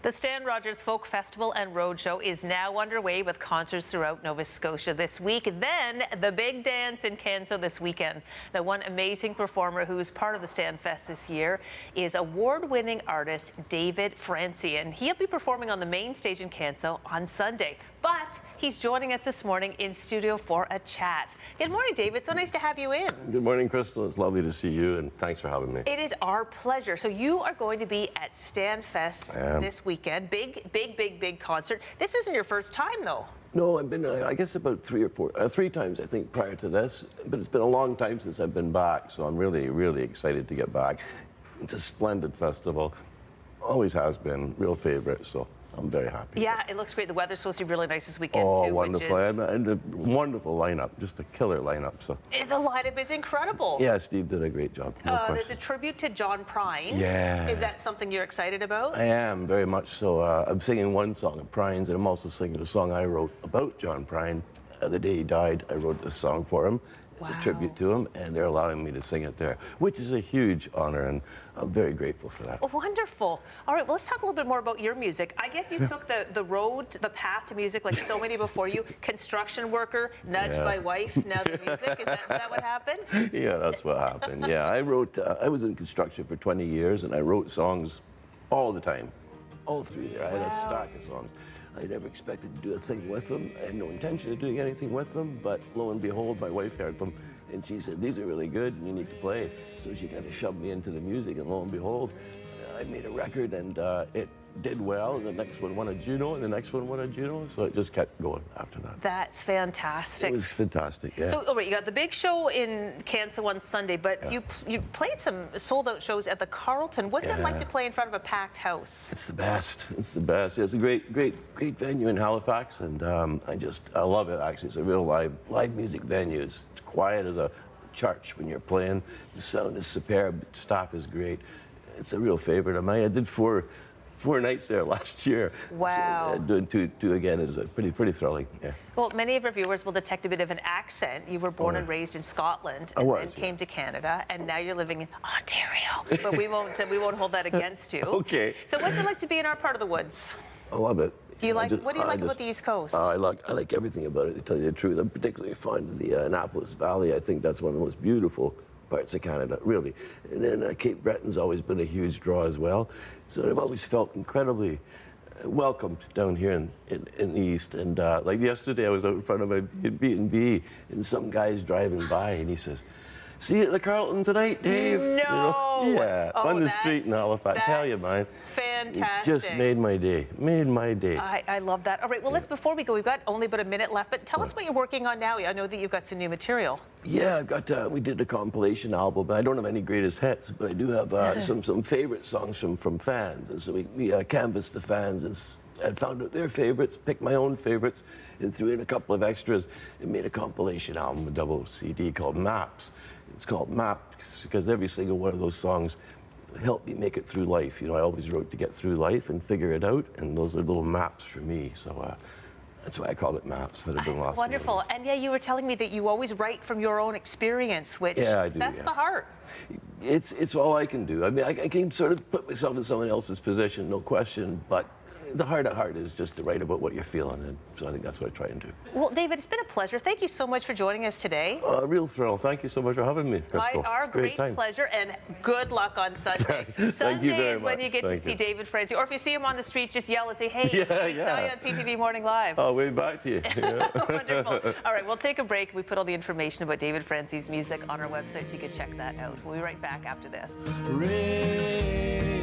The Stan Rogers Folk Festival and Roadshow is now underway with concerts throughout Nova Scotia this week. Then the big dance in Canso this weekend. Now, one amazing performer who is part of the Stan Fest this year is award-winning artist David Francey, and he'll be performing on the main stage in Canso on Sunday. But he's joining us this morning in studio for a chat. Good morning, David. So nice to have you in. Good morning, Crystal. It's lovely to see you, and thanks for having me. It is our pleasure. So you are going to be at Stan Fest this weekend. Big concert. This isn't your first time, though. No, I've been, I guess, about three times, I think, prior to this. But it's been a long time since I've been back, so I'm really excited to get back. It's a splendid festival. Always has been. Real favorite, so I'm very happy. Yeah, it looks great. The weather's supposed to be really nice this weekend, too. Oh, wonderful. Which is... and a wonderful lineup. Just a killer lineup. So. The lineup is incredible. Yeah, Steve did a great job. No there's a tribute to John Prine. Yeah. Is that something you're excited about? I am, very much so. I'm singing one song of Prine's, and I'm also singing a song I wrote about John Prine. The day he died, I wrote this song for him. It's a tribute to him, and they're allowing me to sing it there, which is a huge honor, and I'm very grateful for that. Oh, wonderful. All right, well, let's talk a little bit more about your music. I guess you took the path to music like so many before you. Construction worker, nudged by wife, now the music. Is that what happened? Yeah, that's what happened. Yeah, I wrote, I was in construction for 20 years, and I wrote songs all the time, all through there. I had a stack of songs. I never expected to do a thing with them. I had no intention of doing anything with them, but lo and behold, my wife heard them, and she said, these are really good, and you need to play. So she kind of shoved me into the music, and lo and behold, I made a record, and it did well, and the next one won a Juno, and the next one won a Juno, so it just kept going after that. That's fantastic. It was fantastic, yeah. So, all right, you got the big show in Canso on Sunday, but you played some sold-out shows at the Carlton. What's it like to play in front of a packed house? It's the best. It's the best. It's a great venue in Halifax, and I love it, actually. It's a real live music venue. It's quiet as a church when you're playing. The sound is superb. The staff is great. It's a real favorite of mine. I did four nights there last year. Wow. So, doing two again is pretty thrilling. Yeah. Well, many of our viewers will detect a bit of an accent. You were born and raised in Scotland, and then came to Canada, and now you're living in Ontario. But we won't hold that against you. Okay. So, what's it like to be in our part of the woods? I love it. What do you like about the East Coast? I like everything about it, to tell you the truth. I'm particularly fond of the Annapolis Valley. I think that's one of the most beautiful parts of Canada, really. And then Cape Breton's always been a huge draw as well. So I've always felt incredibly welcomed down here in the East. And like yesterday, I was out in front of my B&B, and some guy's driving by, and he says, "See you at the Carlton tonight, Dave?" No. You know? Yeah, on the street in Halifax. I tell you, man. Fantastic. It just made my day. Made my day. I love that. All right, well, before we go, we've got only about a minute left, but tell us what you're working on now. I know that you've got some new material. Yeah, I've got, we did a compilation album, but I don't have any greatest hits, but I do have some favorite songs from fans. And so we canvassed the fans and found out their favorites, picked my own favorites, and threw in a couple of extras and made a compilation album, a double CD called Maps. It's called Maps because every single one of those songs helped me make it through life. You know, I always wrote to get through life and figure it out, and those are little maps for me. So that's why I call it Maps. That's wonderful. And yeah, you were telling me that you always write from your own experience, which I do, that's the heart. It's all I can do. I mean, I can sort of put myself in someone else's position, no question, but the heart at heart is just to write about what you're feeling, and so I think that's what I try and do. Well, David, it's been a pleasure. Thank you so much for joining us today. A real thrill. Thank you so much for having me, Crystal. Our great pleasure, and good luck on Sunday. Thank you very much. Sunday is when you get to see David Francey, or if you see him on the street, just yell and say, "Hey, we saw you on CTV Morning Live." I'll wave back to you. Wonderful. All right, we'll take a break. We put all the information about David Francey's music on our website, so you can check that out. We'll be right back after this. Rain.